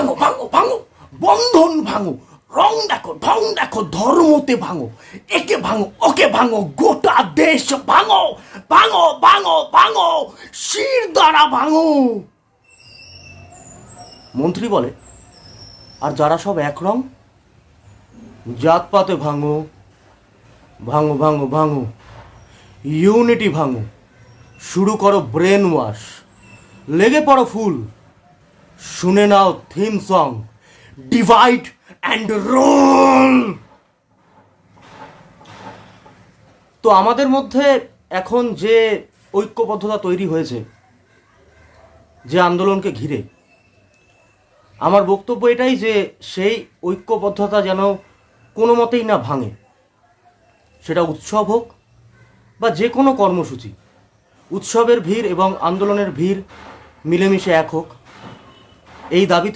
ভাঙো ভাঙো ভাঙো, বন্ধন ভাঙো, রং দেখো ঢং দেখো, ধর্মতে ভাঙো, একে ভাঙো ওকে ভাঙো, গোটা দেশ ভাঙো ভাঙো ভাঙো ভাঙো, শির দ্বারা ভাঙো। মন্ত্রী বলে, আর যারা সব এক রং, জাতপাতে ভাঙো ভাঙো ভাঙো ভাঙো, ইউনিটি ভাঙো, শুরু করো ব্রেন ওয়াশ, লেগে পড়ো ফুল, শুনে নাও theme song, divide and rule. তো আমাদের মধ্যে এখন যে ঐক্যবদ্ধতা তৈরি হয়েছে যে আন্দোলনকে ঘিরে, আমার বক্তব্য এটাই যে সেই ঐক্যবদ্ধতা যেন কোনো মতেই না ভাঙে। সেটা উৎসব হোক বা যে কোনো কর্মসূচি, উৎসবের ভিড় এবং আন্দোলনের ভিড় মিলেমিশে এক হোক, এই দাবিতেই